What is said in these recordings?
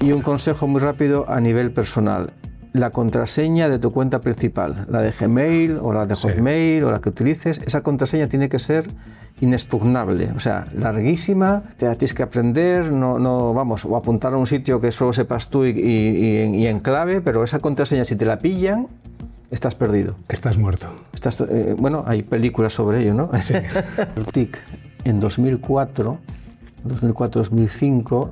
Y un consejo muy rápido a nivel personal. La contraseña de tu cuenta principal, la de Gmail o la de Hotmail o la que utilices, esa contraseña tiene que ser inexpugnable, o sea, larguísima, te la tienes que aprender, vamos, o apuntar a un sitio que solo sepas tú y en clave, pero esa contraseña, si te la pillan, estás perdido. Estás muerto. Bueno, hay películas sobre ello, ¿no? Sí. TIC, en 2004-2005,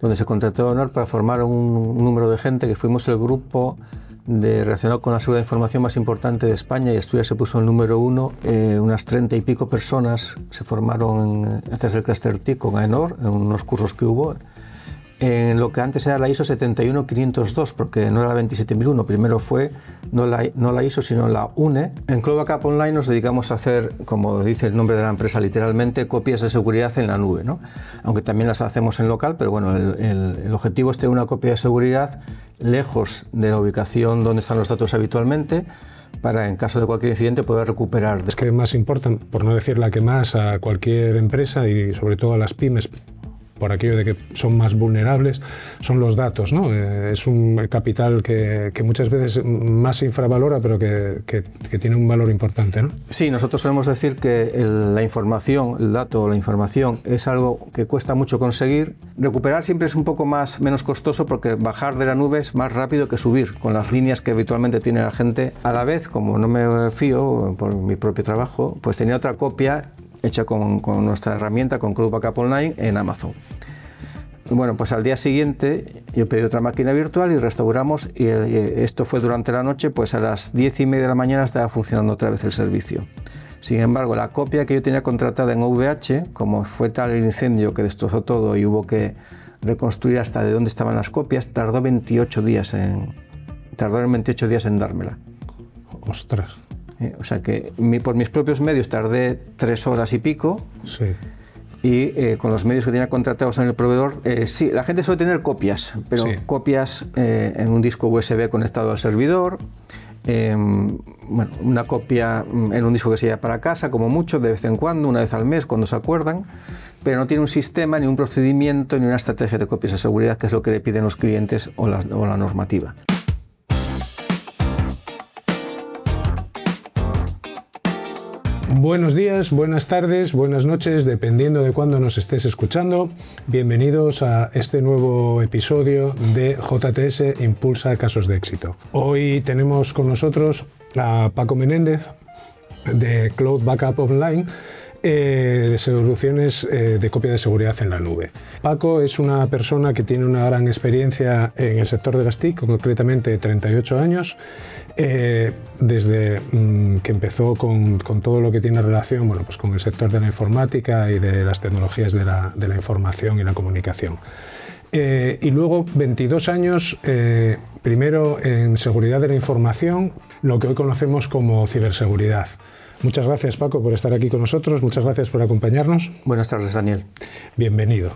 donde se contrató a Honor para formar un número de gente, que fuimos el grupo relacionado con la seguridad de información más importante de España, y Asturias se puso el número 1. Unas 30 y pico personas se formaron a través del Cluster TIC con AENOR, en unos cursos que hubo, en lo que antes era la ISO 71502, porque no era la 27001, primero fue no la ISO sino la UNE. En Cloud Backup Online nos dedicamos a hacer, como dice el nombre de la empresa literalmente, copias de seguridad en la nube, ¿no? Aunque también las hacemos en local, pero bueno, el objetivo es tener una copia de seguridad lejos de la ubicación donde están los datos habitualmente, para, en caso de cualquier incidente, poder recuperar. Es que más importan, por no decir la que más, a cualquier empresa y sobre todo a las pymes, por aquello de que son más vulnerables, son los datos, ¿no? Es un capital que muchas veces más se infravalora, pero que tiene un valor importante, ¿no? Sí, nosotros solemos decir que la información, el dato o la información es algo que cuesta mucho conseguir. Recuperar siempre es un poco menos costoso, porque bajar de la nube es más rápido que subir, con las líneas que habitualmente tiene la gente. A la vez, como no me fío por mi propio trabajo, pues tenía otra copia hecha con nuestra herramienta, con Cloud Backup Online, en Amazon. Bueno, pues al día siguiente yo pedí otra máquina virtual y restauramos, y esto fue durante la noche, pues a las 10:30 de la mañana estaba funcionando otra vez el servicio. Sin embargo, la copia que yo tenía contratada en OVH, como fue tal el incendio que destrozó todo y hubo que reconstruir hasta de dónde estaban las copias, tardó 28 días en dármela. Ostras. O sea que por mis propios medios tardé 3 horas y pico. Sí. Y con los medios que tenía contratados en el proveedor, sí, la gente suele tener copias, pero sí, copias en un disco USB conectado al servidor, bueno, una copia en un disco que se lleva para casa, como mucho, de vez en cuando, una vez al mes, cuando se acuerdan, pero no tiene un sistema, ni un procedimiento, ni una estrategia de copias de seguridad, que es lo que le piden los clientes o la normativa. Buenos días, buenas tardes, buenas noches, dependiendo de cuándo nos estés escuchando. Bienvenidos a este nuevo episodio de JTS Impulsa Casos de Éxito. Hoy tenemos con nosotros a Paco Menéndez, de Cloud Backup Online, de soluciones de copia de seguridad en la nube. Paco es una persona que tiene una gran experiencia en el sector de las TIC, concretamente 38 años, desde que empezó con todo lo que tiene relación, bueno, pues con el sector de la informática y de las tecnologías de la información y la comunicación. Y luego 22 años, primero en seguridad de la información, lo que hoy conocemos como ciberseguridad. Muchas gracias, Paco, por estar aquí con nosotros. Muchas gracias por acompañarnos. Buenas tardes, Daniel. Bienvenido.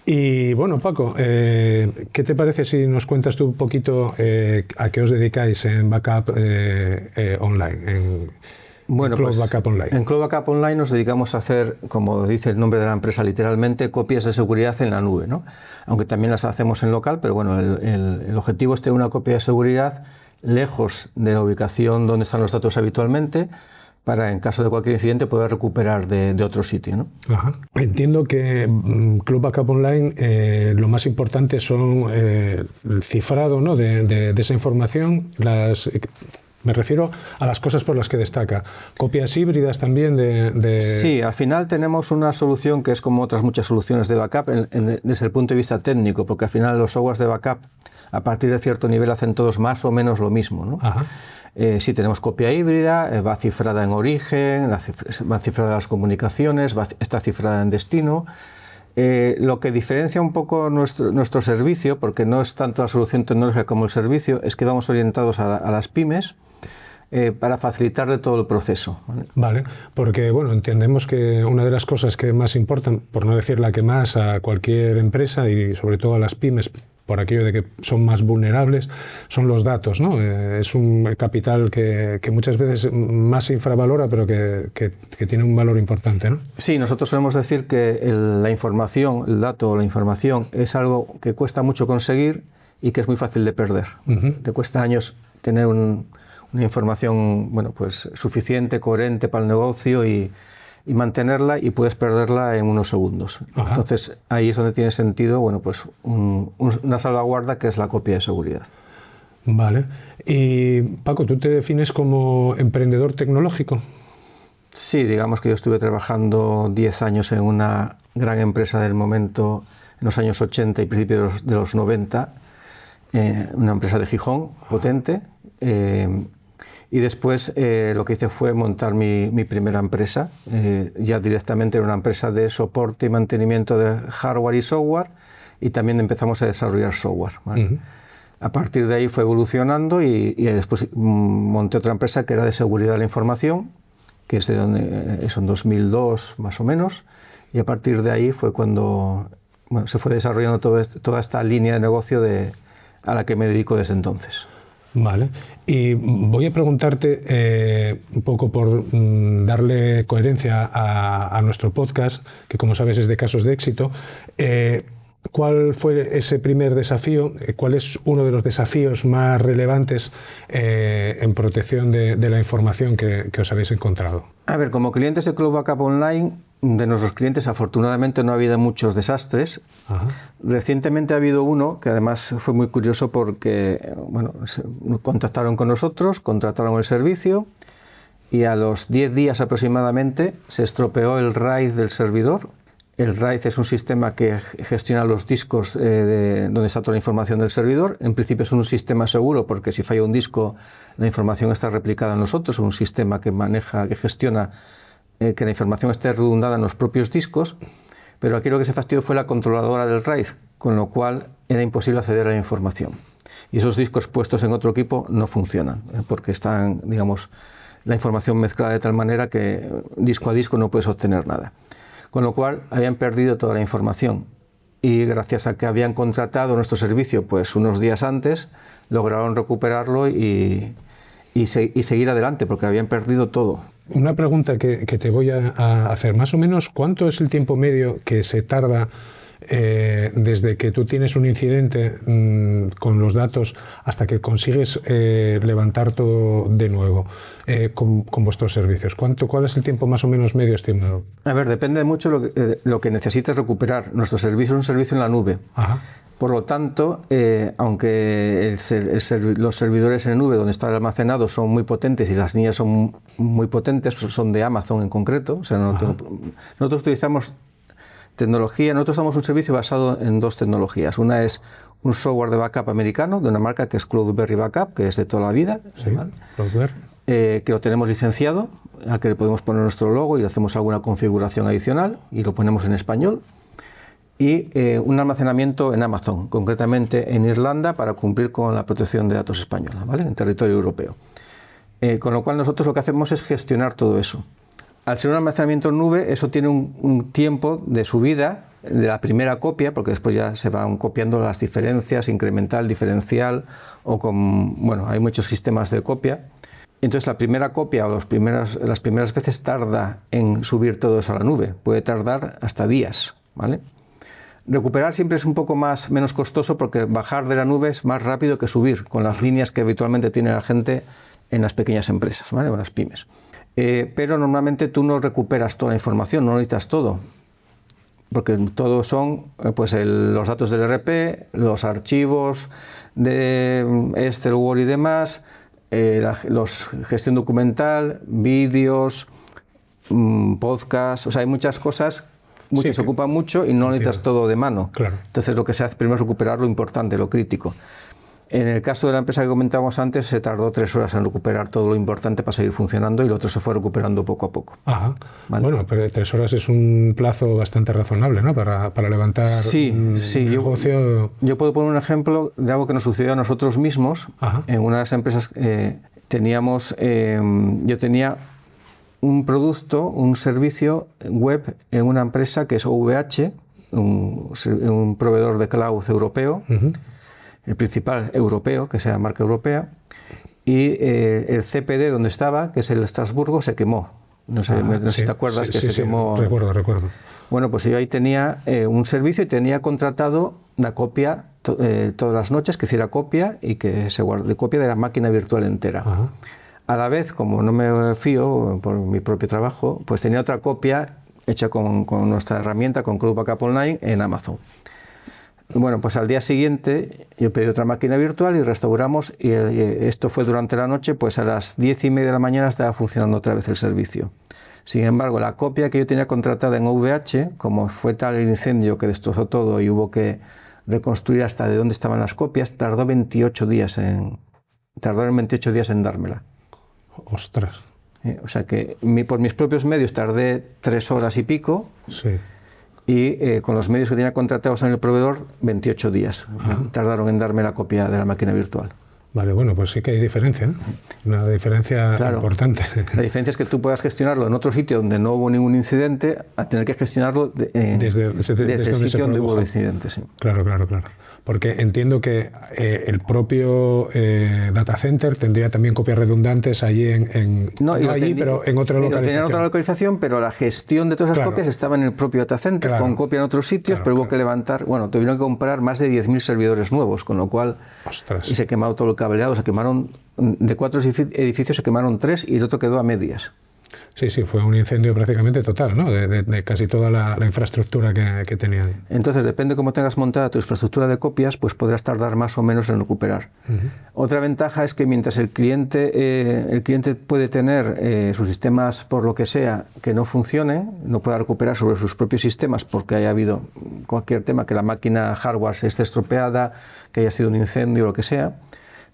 Y bueno, Paco, ¿qué te parece si nos cuentas tú un poquito a qué os dedicáis en Backup Online? Bueno, Cloud pues, Backup Online. En Cloud Backup Online nos dedicamos a hacer, como dice el nombre de la empresa literalmente, copias de seguridad en la nube, ¿no? Aunque también las hacemos en local, pero bueno, el objetivo es tener una copia de seguridad lejos de la ubicación donde están los datos habitualmente, para, en caso de cualquier incidente, poder recuperar de otro sitio, ¿no? Ajá. Entiendo que Cloud Backup Online lo más importante son el cifrado, ¿no?, de esa información, me refiero a las cosas por las que destaca. Copias híbridas también Sí, al final tenemos una solución que es como otras muchas soluciones de backup desde el punto de vista técnico, porque al final los softwares de backup a partir de cierto nivel hacen todos más o menos lo mismo, ¿no? Ajá. Sí, tenemos copia híbrida, va cifrada en origen, va cifrada en las comunicaciones, está cifrada en destino. Lo que diferencia un poco nuestro servicio, porque no es tanto la solución tecnológica como el servicio, es que vamos orientados a las pymes para facilitarle todo el proceso. Vale, porque bueno, entendemos que una de las cosas que más importan, por no decir la que más, a cualquier empresa y sobre todo a las pymes, por aquello de que son más vulnerables, son los datos, ¿no? Es un capital que muchas veces más se infravalora, pero que tiene un valor importante, ¿no? Sí, nosotros solemos decir que la información, el dato o la información es algo que cuesta mucho conseguir y que es muy fácil de perder. Te cuesta años tener una información, bueno, pues suficiente, coherente para el negocio y mantenerla, y puedes perderla en unos segundos. Ajá. Entonces ahí es donde tiene sentido, bueno, pues una salvaguarda que es la copia de seguridad. Vale. Y Paco, ¿tú te defines como emprendedor tecnológico? Sí, digamos que yo estuve trabajando 10 años en una gran empresa del momento, en los años 80 y principios de los 90, una empresa de Gijón, potente. Y después lo que hice fue montar mi primera empresa. Ya directamente era una empresa de soporte y mantenimiento de hardware y software, y también empezamos a desarrollar software, ¿vale? A partir de ahí fue evolucionando y después monté otra empresa que era de seguridad de la información, que es de donde es en 2002 más o menos, y a partir de ahí fue cuando se fue desarrollando toda esta línea de negocio a la que me dedico desde entonces. Vale, y voy a preguntarte un poco por darle coherencia a nuestro podcast, que como sabes es de casos de éxito. ¿Cuál fue ese primer desafío? ¿Cuál es uno de los desafíos más relevantes en protección de la información que os habéis encontrado? A ver, como clientes de Cloud Backup Online, de nuestros clientes afortunadamente no ha habido muchos desastres. Ajá. Recientemente ha habido uno que además fue muy curioso porque contactaron con nosotros, contrataron el servicio y a los 10 días aproximadamente se estropeó el RAID del servidor. El RAID es un sistema que gestiona los discos donde está toda la información del servidor. En principio es un sistema seguro porque si falla un disco la información está replicada en los otros. Es un sistema que gestiona que la información esté redundada en los propios discos, pero aquí lo que se fastidió fue la controladora del RAID, con lo cual era imposible acceder a la información. Y esos discos puestos en otro equipo no funcionan, porque están, digamos, la información mezclada de tal manera que disco a disco no puedes obtener nada. Con lo cual habían perdido toda la información y gracias a que habían contratado nuestro servicio pues unos días antes, lograron recuperarlo y seguir adelante, porque habían perdido todo. Una pregunta que te voy a hacer. Más o menos, ¿cuánto es el tiempo medio que se tarda desde que tú tienes un incidente con los datos hasta que consigues levantar todo de nuevo con vuestros servicios? ¿Cuál es el tiempo más o menos medio estimado? A ver, depende mucho lo que necesites recuperar. Nuestro servicio es un servicio en la nube. Ajá. Por lo tanto, aunque los servidores en nube donde están almacenados son muy potentes y las líneas son muy potentes, son de Amazon en concreto, o sea, nosotros utilizamos tecnología, nosotros damos un servicio basado en dos tecnologías. Una es un software de backup americano de una marca que es Cloudberry Backup, que es de toda la vida, sí, ¿vale? Que lo tenemos licenciado, al que le podemos poner nuestro logo y le hacemos alguna configuración adicional y lo ponemos en español. Y un almacenamiento en Amazon, concretamente en Irlanda, para cumplir con la protección de datos española, ¿vale? En territorio europeo. Con lo cual nosotros lo que hacemos es gestionar todo eso. Al ser un almacenamiento en nube, eso tiene un tiempo de subida de la primera copia, porque después ya se van copiando las diferencias, incremental, diferencial, hay muchos sistemas de copia. Entonces la primera copia o las primeras veces tarda en subir todo eso a la nube. Puede tardar hasta días, ¿vale? Recuperar siempre es un poco menos costoso porque bajar de la nube es más rápido que subir, con las líneas que habitualmente tiene la gente en las pequeñas empresas, ¿vale? O en las pymes. Pero normalmente tú no recuperas toda la información, no necesitas todo, porque todo son los datos del ERP, los archivos de Excel, Word y demás, gestión documental, vídeos, podcasts, o sea, hay muchas cosas. Muchos se ocupan mucho y no necesitas todo de mano. Claro. Entonces lo que se hace primero es recuperar lo importante, lo crítico. En el caso de la empresa que comentábamos antes, se tardó 3 horas en recuperar todo lo importante para seguir funcionando y lo otro se fue recuperando poco a poco. Ajá. ¿Vale? Bueno, pero 3 horas es un plazo bastante razonable, ¿no? Para levantar un negocio. Yo puedo poner un ejemplo de algo que nos sucedió a nosotros mismos. Ajá. En una de las empresas yo tenía un producto, un servicio web en una empresa que es OVH, un proveedor de cloud europeo. Uh-huh. el principal europeo, que sea marca europea, y el CPD donde estaba, que es el Estrasburgo, se quemó. No sé, si te acuerdas que se quemó. Recuerdo. Bueno, pues yo ahí tenía un servicio y tenía contratado la copia todas las noches, que hiciera copia y que se guarde copia de la máquina virtual entera. Ajá. A la vez, como no me fío por mi propio trabajo, pues tenía otra copia hecha con nuestra herramienta, con Cloud Backup Online, en Amazon. Bueno, pues al día siguiente yo pedí otra máquina virtual y restauramos, y esto fue durante la noche, pues a las 10:30 de la mañana estaba funcionando otra vez el servicio. Sin embargo, la copia que yo tenía contratada en OVH, como fue tal el incendio que destrozó todo y hubo que reconstruir hasta de dónde estaban las copias, tardó 28 días en dármela. Ostras. O sea que por mis propios medios tardé 3 horas y pico. Sí. Y con los medios que tenía contratados en el proveedor, 28 días tardaron en darme la copia de la máquina virtual. Vale, bueno, pues sí que hay diferencia, ¿eh? Una diferencia importante. La diferencia es que tú puedas gestionarlo en otro sitio donde no hubo ningún incidente, a tener que gestionarlo desde el sitio donde hubo el incidente. Sí. Claro. Porque entiendo que el propio data center tendría también copias redundantes allí pero en otra localización. Tenía otra localización, pero la gestión de todas esas copias estaba en el propio data center, con copia en otros sitios, pero hubo que levantar, tuvieron que comprar más de 10.000 servidores nuevos, con lo cual... Ostras. Y se quemó todo el cableado, se quemaron, de 4 edificios se quemaron 3 y el otro quedó a medias. Sí, fue un incendio prácticamente total, ¿no? De casi toda la infraestructura que tenían. Entonces, depende de cómo tengas montada tu infraestructura de copias, pues podrás tardar más o menos en recuperar. Otra ventaja es que mientras el cliente puede tener sus sistemas, por lo que sea, que no funcionen, no pueda recuperar sobre sus propios sistemas porque haya habido cualquier tema, que la máquina hardware se esté estropeada, que haya sido un incendio o lo que sea,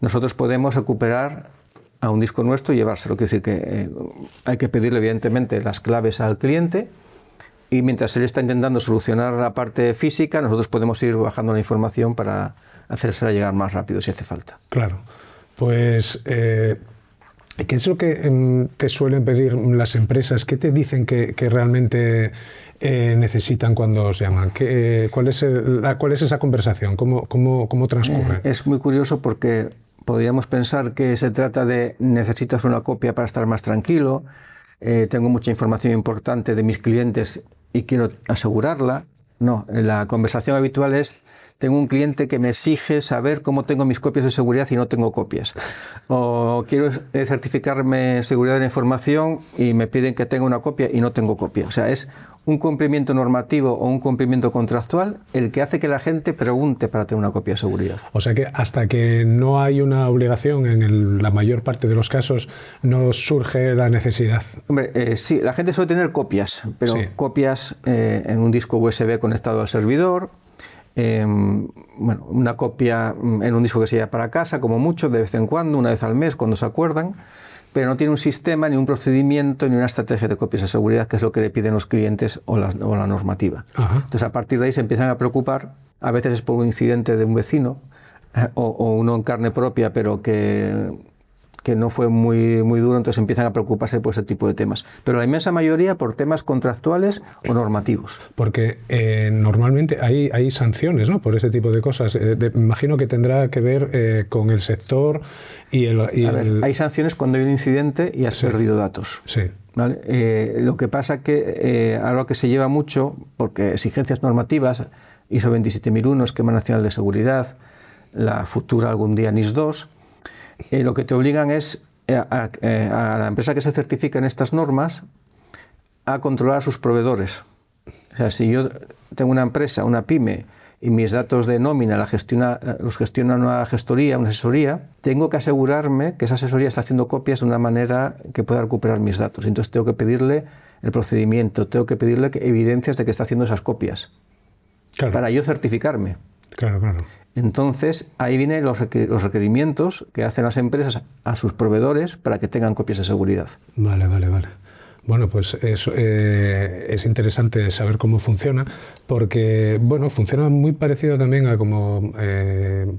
nosotros podemos recuperar a un disco nuestro y llevárselo. Quiere decir que hay que pedirle evidentemente las claves al cliente, y mientras él está intentando solucionar la parte física, nosotros podemos ir bajando la información para hacérsela llegar más rápido si hace falta. Claro. Pues, ¿qué es lo que te suelen pedir las empresas? ¿Qué te dicen que realmente necesitan cuando os llaman? ¿Cuál es esa conversación? ¿Cómo transcurre? Es muy curioso porque podríamos pensar que se trata de necesito hacer una copia para estar más tranquilo, tengo mucha información importante de mis clientes y quiero asegurarla. No, la conversación habitual es: tengo un cliente que me exige saber cómo tengo mis copias de seguridad y no tengo copias. O quiero certificarme en seguridad de la información y me piden que tenga una copia y no tengo copia. O sea, es un cumplimiento normativo o un cumplimiento contractual el que hace que la gente pregunte para tener una copia de seguridad. O sea que hasta que no hay una obligación, en la mayor parte de los casos, no surge la necesidad. Hombre, sí, la gente suele tener copias, pero copias en un disco USB conectado al servidor, una copia en un disco que se lleva para casa, como mucho, de vez en cuando, una vez al mes, cuando se acuerdan, pero no tiene un sistema, ni un procedimiento, ni una estrategia de copias de seguridad, que es lo que le piden los clientes o la normativa. Ajá. Entonces, a partir de ahí se empiezan a preocupar. A veces es por un incidente de un vecino o uno en carne propia, pero que no fue muy duro, entonces empiezan a preocuparse por ese tipo de temas. Pero la inmensa mayoría por temas contractuales o normativos. Porque normalmente hay sanciones, ¿no?, por ese tipo de cosas. Me imagino que tendrá que ver con el sector y hay sanciones cuando hay un incidente y has perdido datos. Sí. ¿Vale? Lo que pasa que ahora que se lleva mucho, porque exigencias normativas, ISO 27001, Esquema Nacional de Seguridad, la futura algún día NIS 2, lo que te obligan es a la empresa que se certifica en estas normas a controlar a sus proveedores. O sea, si yo tengo una empresa, una pyme, y mis datos de nómina los gestiona una gestoría, una asesoría, tengo que asegurarme que esa asesoría está haciendo copias de una manera que pueda recuperar mis datos. Entonces tengo que pedirle el procedimiento, tengo que pedirle evidencias de que está haciendo esas copias, claro, para yo certificarme. Claro. Entonces, ahí vienen los requerimientos que hacen las empresas a sus proveedores para que tengan copias de seguridad. Vale. Bueno, pues es interesante saber cómo funciona, porque funciona muy parecido también a cómo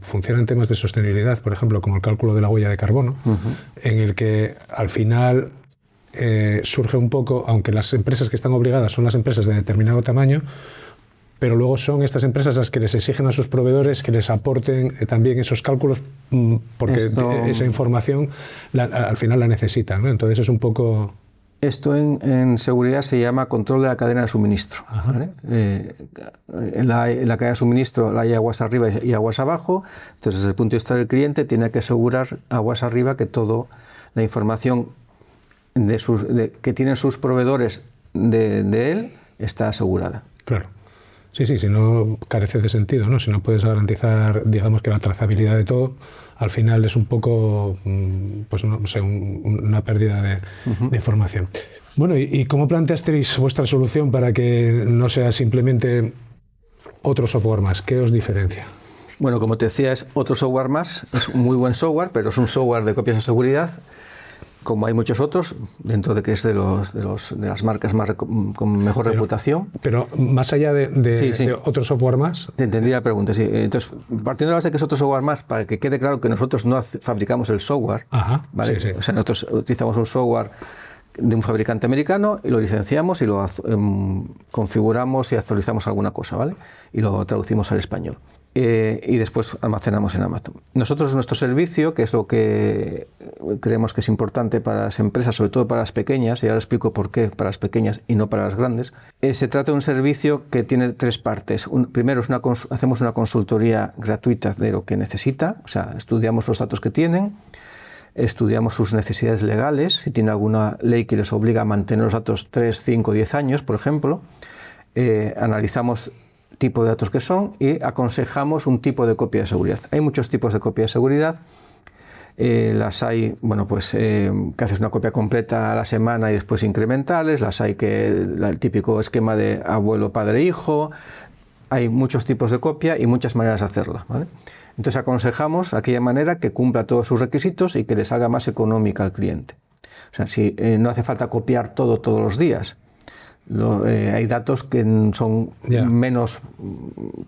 funcionan temas de sostenibilidad, por ejemplo, como el cálculo de la huella de carbono, en el que al final surge un poco, aunque las empresas que están obligadas son las empresas de determinado tamaño, pero luego son estas empresas las que les exigen a sus proveedores que les aporten también esos cálculos, porque esa información al final la necesitan, ¿no? Entonces es un poco... Esto en seguridad se llama control de la cadena de suministro. ¿Vale? En la cadena de suministro hay aguas arriba y aguas abajo, entonces desde el punto de vista del cliente tiene que asegurar aguas arriba que toda la información que tienen sus proveedores de él está asegurada. Claro. Sí, si no carece de sentido, ¿no? Si no puedes garantizar, digamos, que la trazabilidad de todo, al final es un poco, pues no sé, una pérdida de información. Bueno, ¿y cómo planteasteis vuestra solución para que no sea simplemente otro software más? ¿Qué os diferencia? Bueno, como te decía, es otro software más, es un muy buen software, pero es un software de copias de seguridad, como hay muchos otros, dentro de que es de las marcas con mejor reputación. Pero más allá de otro software más... Te entendí la pregunta, sí. Entonces, partiendo de la base de que es otro software más, para que quede claro que nosotros no fabricamos el software, ¿vale? O sea, nosotros utilizamos un software de un fabricante americano y lo licenciamos y lo configuramos y actualizamos alguna cosa, ¿vale? Y lo traducimos al español. Y después almacenamos en Amazon. Nosotros, nuestro servicio, que es lo que creemos que es importante para las empresas, sobre todo para las pequeñas, y ahora explico por qué para las pequeñas y no para las grandes, se trata de un servicio que tiene tres partes. Primero, hacemos una consultoría gratuita de lo que necesita, o sea, estudiamos los datos que tienen, estudiamos sus necesidades legales, si tiene alguna ley que les obliga a mantener los datos 3, 5, 10 años, por ejemplo, analizamos tipo de datos que son y aconsejamos un tipo de copia de seguridad. Hay muchos tipos de copia de seguridad. Las hay, bueno, pues que haces una copia completa a la semana y después incrementales. Las hay el típico esquema de abuelo, padre, hijo. Hay muchos tipos de copia y muchas maneras de hacerla, ¿vale? Entonces aconsejamos aquella manera que cumpla todos sus requisitos y que les haga más económica al cliente. O sea, si no hace falta copiar todo todos los días. Hay datos que son menos,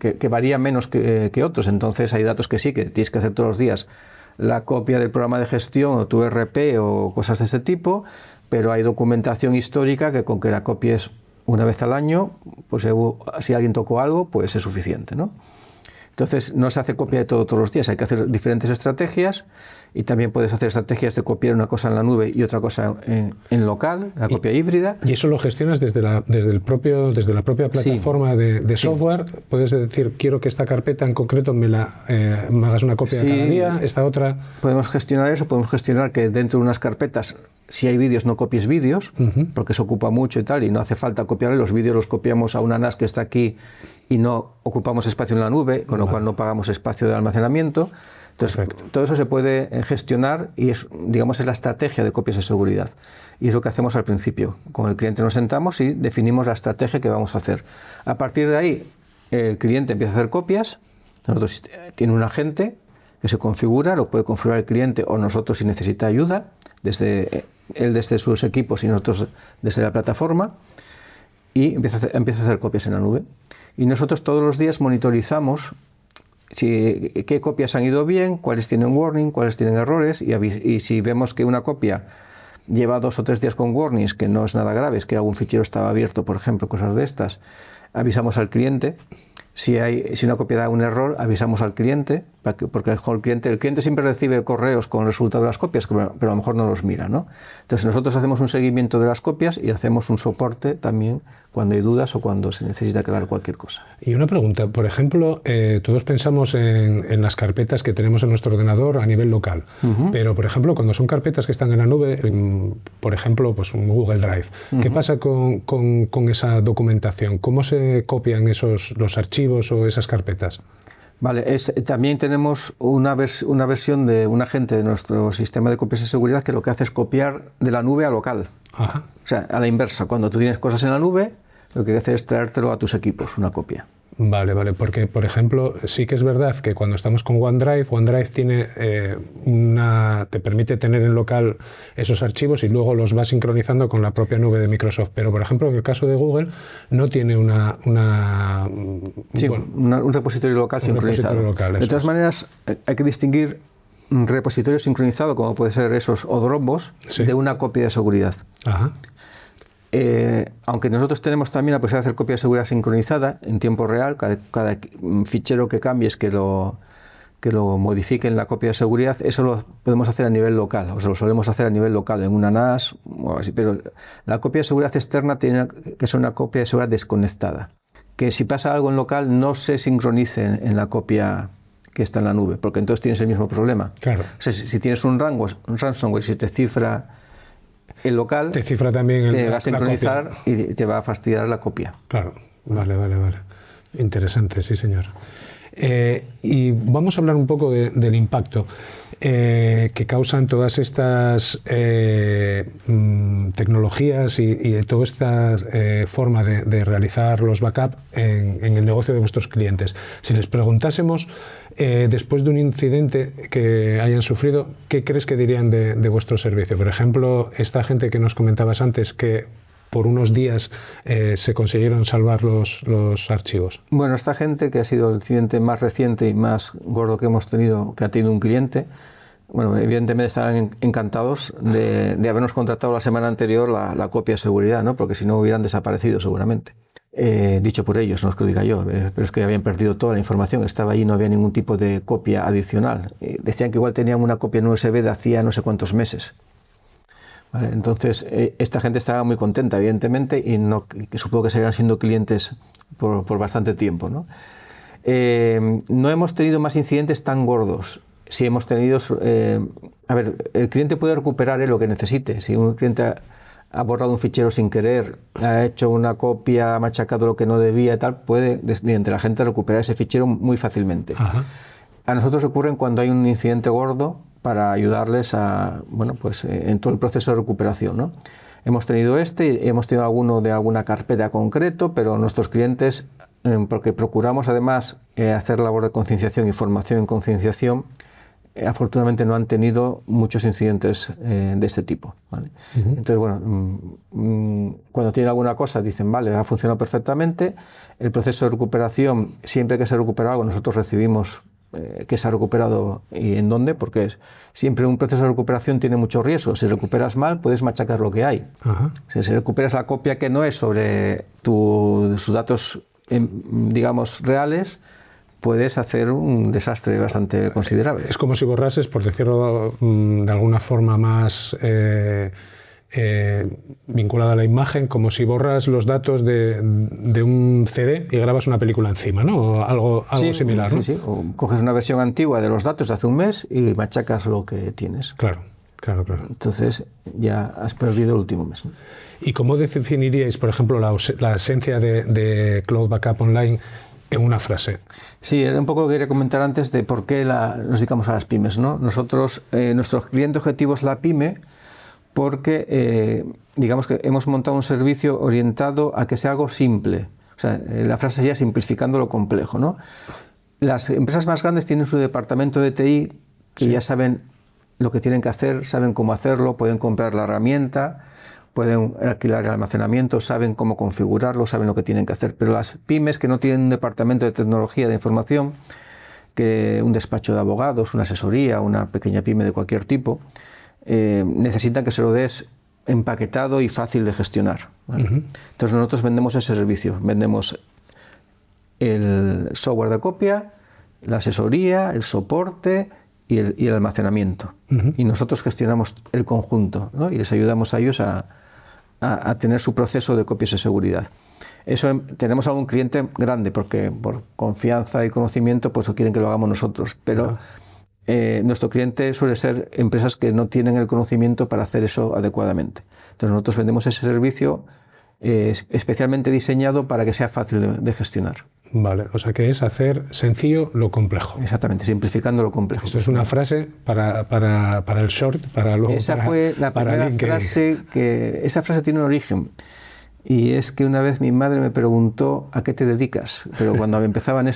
que varían menos que otros, entonces hay datos que sí, que tienes que hacer todos los días la copia del programa de gestión o tu ERP o cosas de este tipo, pero hay documentación histórica que con que la copies una vez al año, pues si alguien tocó algo, pues es suficiente, ¿no? Entonces no se hace copia de todo todos los días, hay que hacer diferentes estrategias y también puedes hacer estrategias de copiar una cosa en la nube y otra cosa en local, la copia híbrida. ¿Y eso lo gestionas desde la propia plataforma de software? Puedes decir, quiero que esta carpeta en concreto me hagas una copia cada día, esta otra... Podemos gestionar eso, podemos gestionar que dentro de unas carpetas, si hay vídeos, no copies vídeos, porque se ocupa mucho y tal, y no hace falta copiarle. Los vídeos los copiamos a una NAS que está aquí y no ocupamos espacio en la nube, con lo cual no pagamos espacio de almacenamiento. Entonces, todo eso se puede gestionar y es la estrategia de copias de seguridad. Y es lo que hacemos al principio. Con el cliente nos sentamos y definimos la estrategia que vamos a hacer. A partir de ahí, el cliente empieza a hacer copias. Nosotros tiene un agente que se configura, lo puede configurar el cliente o nosotros si necesita ayuda, él desde sus equipos y nosotros desde la plataforma, y empieza a hacer copias en la nube. Y nosotros todos los días monitorizamos qué copias han ido bien, cuáles tienen warning, cuáles tienen errores, y si vemos que una copia lleva 2 o 3 días con warnings, que no es nada grave, es que algún fichero estaba abierto, por ejemplo, cosas de estas, avisamos al cliente. Si una copia da un error, avisamos al cliente, porque el cliente siempre recibe correos con el resultado de las copias, pero a lo mejor no los mira, ¿no? Entonces nosotros hacemos un seguimiento de las copias y hacemos un soporte también cuando hay dudas o cuando se necesita aclarar cualquier cosa. Y una pregunta, por ejemplo, todos pensamos en las carpetas que tenemos en nuestro ordenador a nivel local, pero por ejemplo, cuando son carpetas que están en la nube, por ejemplo, pues un Google Drive, ¿qué pasa con esa documentación? ¿Cómo se copian los archivos o esas carpetas? Vale, también tenemos una versión de un agente de nuestro sistema de copias de seguridad que lo que hace es copiar de la nube a local. Ajá. O sea, a la inversa. Cuando tú tienes cosas en la nube, lo que hace es traértelo a tus equipos, una copia. Vale, porque, por ejemplo, sí que es verdad que cuando estamos con OneDrive tiene te permite tener en local esos archivos y luego los va sincronizando con la propia nube de Microsoft. Pero, por ejemplo, en el caso de Google, no tiene un repositorio local sincronizado. De todas maneras, hay que distinguir un repositorio sincronizado, como puede ser esos o Dropbox, de una copia de seguridad. Ajá. aunque nosotros tenemos también la posibilidad de hacer copia de seguridad sincronizada en tiempo real, cada fichero que cambies que lo modifique en la copia de seguridad, eso lo podemos hacer a nivel local, o sea, lo solemos hacer a nivel local, en una NAS o algo así, pero la copia de seguridad externa tiene que ser una copia de seguridad desconectada, que si pasa algo en local no se sincronice en la copia que está en la nube, porque entonces tienes el mismo problema. Claro. O sea, si tienes un ransomware, si te cifra el local, te cifra también te va a sincronizar y te va a fastidiar la copia. Claro, vale. Interesante, sí señor. Y vamos a hablar un poco del impacto que causan todas estas tecnologías y toda esta forma de realizar los backups en el negocio de vuestros clientes. Si les preguntásemos, después de un incidente que hayan sufrido, ¿qué crees que dirían de vuestro servicio? Por ejemplo, esta gente que nos comentabas antes que por unos días se consiguieron salvar los archivos. Bueno, esta gente, que ha sido el incidente más reciente y más gordo que hemos tenido, que ha tenido un cliente, bueno, evidentemente estaban encantados de habernos contratado la semana anterior la copia de seguridad, ¿no? Porque si no hubieran desaparecido seguramente. Dicho por ellos, no es que lo diga yo, pero es que habían perdido toda la información, estaba ahí, no había ningún tipo de copia adicional. Decían que igual tenían una copia en USB de hacía no sé cuántos meses. Vale, entonces, esta gente estaba muy contenta, evidentemente, y que supongo que seguirán siendo clientes por bastante tiempo, ¿no? No hemos tenido más incidentes tan gordos. Sí hemos tenido... a ver, el cliente puede recuperar lo que necesite. Si un cliente ha borrado un fichero sin querer, ha hecho una copia, ha machacado lo que no debía y tal, puede, mediante la gente, recuperar ese fichero muy fácilmente. Ajá. A nosotros recurren cuando hay un incidente gordo para ayudarles en todo el proceso de recuperación, ¿no? Hemos tenido hemos tenido alguno de alguna carpeta concreto, pero nuestros clientes, porque procuramos además hacer labor de concienciación y formación en concienciación, afortunadamente no han tenido muchos incidentes de este tipo, ¿vale? Uh-huh. Entonces, bueno, cuando tienen alguna cosa dicen, vale, ha funcionado perfectamente. El proceso de recuperación, siempre que se recupera algo, nosotros recibimos que se ha recuperado y en dónde, porque siempre un proceso de recuperación tiene muchos riesgos. Si recuperas mal, puedes machacar lo que hay. Uh-huh. Si recuperas la copia que no es sobre sus datos, digamos, reales, puedes hacer un desastre bastante considerable. Es como si borrases, por decirlo de alguna forma más vinculada a la imagen, como si borras los datos de un CD y grabas una película encima, ¿no? O algo sí, similar, ¿no? Sí. O coges una versión antigua de los datos de hace un mes y machacas lo que tienes. Claro. Entonces ya has perdido el último mes, ¿no? ¿Y cómo definiríais, por ejemplo, la esencia de Cloud Backup Online en una frase? Sí, era un poco lo que quería comentar antes de por qué nos dedicamos a las pymes, ¿no? Nosotros, nuestro cliente objetivo es la pyme, porque digamos que hemos montado un servicio orientado a que sea algo simple. O sea, la frase sería simplificando lo complejo, ¿no? Las empresas más grandes tienen su departamento de TI que ya saben lo que tienen que hacer, saben cómo hacerlo, pueden comprar la herramienta, pueden alquilar el almacenamiento, saben cómo configurarlo, saben lo que tienen que hacer. Pero las pymes que no tienen un departamento de tecnología de información, que un despacho de abogados, una asesoría, una pequeña pyme de cualquier tipo, necesitan que se lo des empaquetado y fácil de gestionar, ¿vale? Uh-huh. Entonces nosotros vendemos ese servicio, vendemos el software de copia, la asesoría, el soporte y el almacenamiento. Uh-huh. Y nosotros gestionamos el conjunto, ¿no? Y les ayudamos a ellos a tener su proceso de copias de seguridad. Eso tenemos algún cliente grande porque por confianza y conocimiento pues quieren que lo hagamos nosotros, pero uh-huh. Nuestro cliente suele ser empresas que no tienen el conocimiento para hacer eso adecuadamente. Entonces nosotros vendemos ese servicio especialmente diseñado para que sea fácil de gestionar. Vale, o sea que es hacer sencillo lo complejo. Exactamente, simplificando lo complejo. Esto es una frase para el short, para luego. Esa fue la primera frase esa frase tiene un origen. Y es que una vez mi madre me preguntó ¿a qué te dedicas? Pero cuando empezaban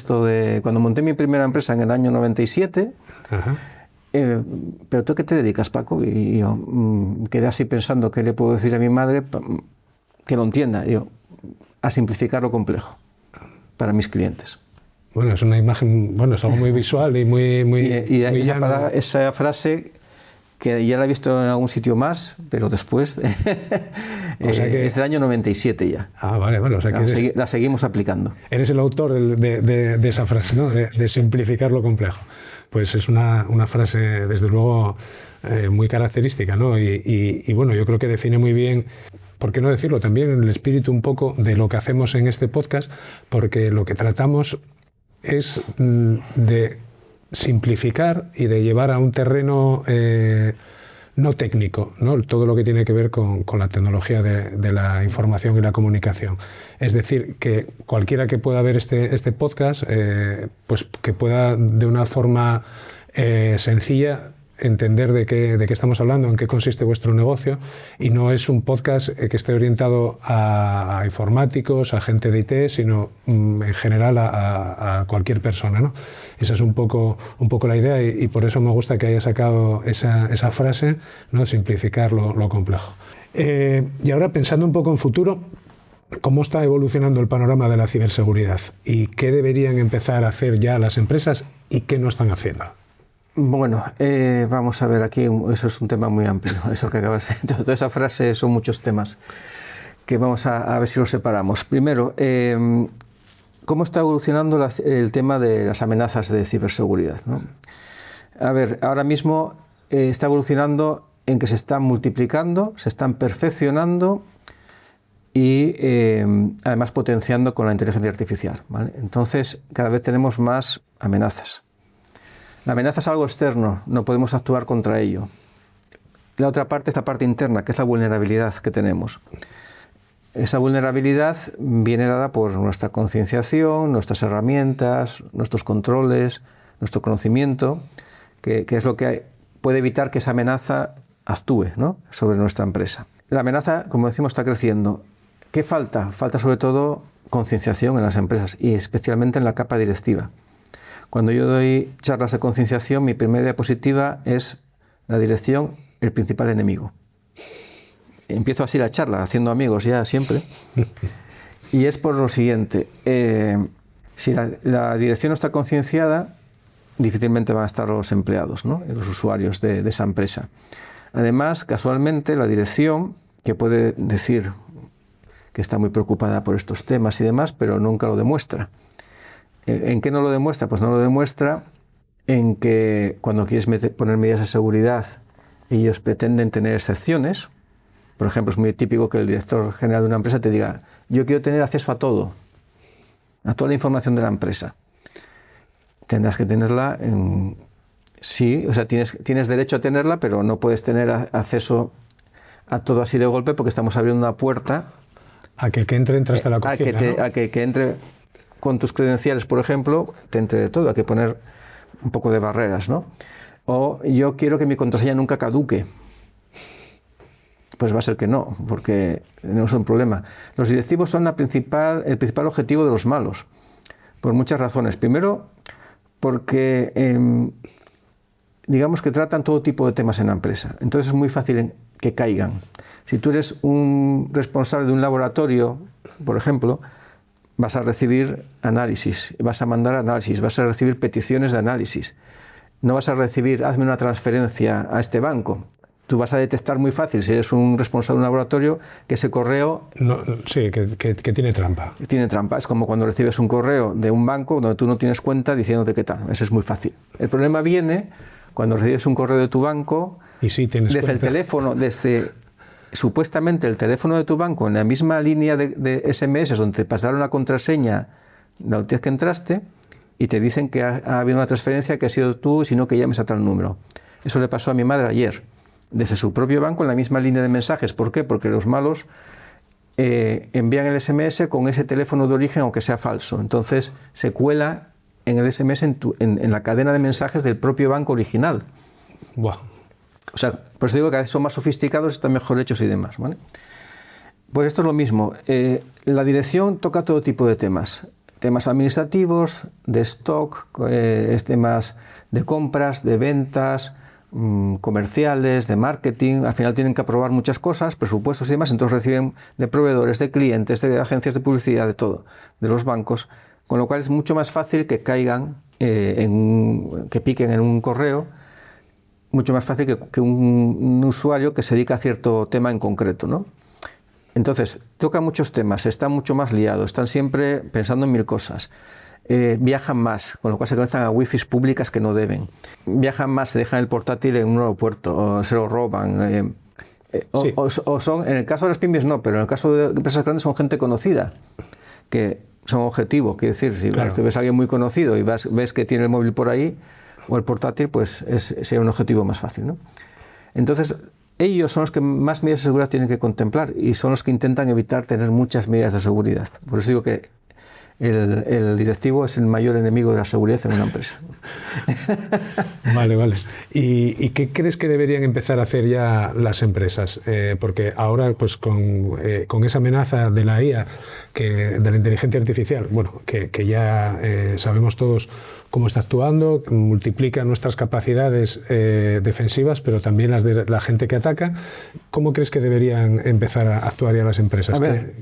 cuando monté mi primera empresa en el año 97, ¿pero tú a qué te dedicas, Paco? Y yo quedé así pensando qué le puedo decir a mi madre que lo entienda. Y yo, a simplificar lo complejo para mis clientes. Bueno, es una imagen, es algo muy visual y muy llano. Esa frase que ya la he visto en algún sitio más, pero después O sea que... es del año 97 ya. Ah, vale, bueno, o sea que la seguimos aplicando. Eres el autor de esa frase, ¿no? De simplificar lo complejo. Pues es una frase, desde luego, muy característica, ¿no? Y bueno, yo creo que define muy bien, ¿por qué no decirlo? También el espíritu un poco de lo que hacemos en este podcast, porque lo que tratamos es de simplificar y de llevar a un terreno no técnico, ¿no? Todo lo que tiene que ver con la tecnología de la información y la comunicación. Es decir, que cualquiera que pueda ver este podcast, pues que pueda de una forma sencilla entender de qué estamos hablando, en qué consiste vuestro negocio, y no es un podcast que esté orientado a informáticos, a gente de IT, sino en general a cualquier persona, ¿no? Esa es un poco la idea, y por eso me gusta que haya sacado esa frase, ¿no? Simplificar lo complejo. Y ahora, pensando un poco en futuro, ¿cómo está evolucionando el panorama de la ciberseguridad? ¿Y qué deberían empezar a hacer ya las empresas y qué no están haciendo? Bueno, vamos a ver, aquí eso es un tema muy amplio, eso que acabas de... Toda esa frase son muchos temas que vamos a ver si los separamos. Primero, ¿cómo está evolucionando el tema de las amenazas de ciberseguridad, ¿no? A ver, ahora mismo está evolucionando en que se están multiplicando, se están perfeccionando y además potenciando con la inteligencia artificial, ¿vale? Entonces, cada vez tenemos más amenazas. La amenaza es algo externo, no podemos actuar contra ello. La otra parte es la parte interna, que es la vulnerabilidad que tenemos. Esa vulnerabilidad viene dada por nuestra concienciación, nuestras herramientas, nuestros controles, nuestro conocimiento, que es lo que puede evitar que esa amenaza actúe, ¿no?, sobre nuestra empresa. La amenaza, como decimos, está creciendo. ¿Qué falta? Falta sobre todo concienciación en las empresas y especialmente en la capa directiva. Cuando yo doy charlas de concienciación, mi primera diapositiva es la dirección, el principal enemigo. Empiezo así la charla, haciendo amigos ya siempre. Y es por lo siguiente, si la dirección no está concienciada, difícilmente van a estar los empleados, ¿no?, los usuarios de esa empresa. Además, casualmente, la dirección, que puede decir que está muy preocupada por estos temas y demás, pero nunca lo demuestra. ¿En qué no lo demuestra? Pues no lo demuestra en que cuando quieres poner medidas de seguridad, ellos pretenden tener excepciones. Por ejemplo, es muy típico que el director general de una empresa te diga: yo quiero tener acceso a todo, a toda la información de la empresa. Tendrás que tenerla sí, o sea, tienes derecho a tenerla, pero no puedes tener acceso a todo así de golpe, porque estamos abriendo una puerta a que el que entre hasta la cocina, ¿no? A que entre con tus credenciales, por ejemplo, te entre de todo. Hay que poner un poco de barreras, ¿no? O yo quiero que mi contraseña nunca caduque. Pues va a ser que no, porque tenemos un problema. Los directivos son el principal objetivo de los malos, por muchas razones. Primero, porque digamos que tratan todo tipo de temas en la empresa. Entonces es muy fácil que caigan. Si tú eres un responsable de un laboratorio, por ejemplo, vas a recibir análisis, vas a mandar análisis, vas a recibir peticiones de análisis. No vas a recibir: hazme una transferencia a este banco. Tú vas a detectar muy fácil, si eres un responsable de un laboratorio, que ese correo... Sí, que tiene trampa. Tiene trampa. Es como cuando recibes un correo de un banco donde tú no tienes cuenta diciéndote qué tal. Eso es muy fácil. El problema viene cuando recibes un correo de tu banco, y sí tienes desde cuenta. El teléfono, supuestamente el teléfono de tu banco, en la misma línea de SMS donde te pasaron la contraseña la última vez que entraste, y te dicen que ha habido una transferencia, que has sido tú, sino que llames a tal número. Eso le pasó a mi madre ayer, desde su propio banco, en la misma línea de mensajes. ¿Por qué? Porque los malos envían el SMS con ese teléfono de origen, aunque sea falso. Entonces se cuela en el SMS en la cadena de mensajes del propio banco original. Wow. O sea, por eso digo que cada vez son más sofisticados, están mejor hechos y demás, ¿vale? Pues esto es lo mismo. La dirección toca todo tipo de temas. Temas administrativos, de stock, temas de compras, de ventas, comerciales, de marketing. Al final tienen que aprobar muchas cosas, presupuestos y demás, entonces reciben de proveedores, de clientes, de agencias de publicidad, de todo, de los bancos, con lo cual es mucho más fácil que caigan, que piquen en un correo mucho más fácil que un usuario que se dedica a cierto tema en concreto, ¿no? Entonces, toca muchos temas, están mucho más liados, están siempre pensando en 1000 cosas. Viajan más, con lo cual se conectan a wifis públicas que no deben. Viajan más, se dejan el portátil en un aeropuerto, o se lo roban. Sí. O son, en el caso de las pymes no, pero en el caso de empresas grandes son gente conocida, que son objetivo. Quiere decir, si claro, ves a alguien muy conocido y ves que tiene el móvil por ahí, o el portátil, pues sería un objetivo más fácil, ¿no? Entonces, ellos son los que más medidas de seguridad tienen que contemplar y son los que intentan evitar tener muchas medidas de seguridad. Por eso digo que el directivo es el mayor enemigo de la seguridad en una empresa. Vale, vale. ¿Y qué crees que deberían empezar a hacer ya las empresas? Porque ahora, pues con esa amenaza de la IA, de la inteligencia artificial, bueno, que ya sabemos todos cómo está actuando, multiplica nuestras capacidades defensivas, pero también las de la gente que ataca. ¿Cómo crees que deberían empezar a actuar ya las empresas? A ver,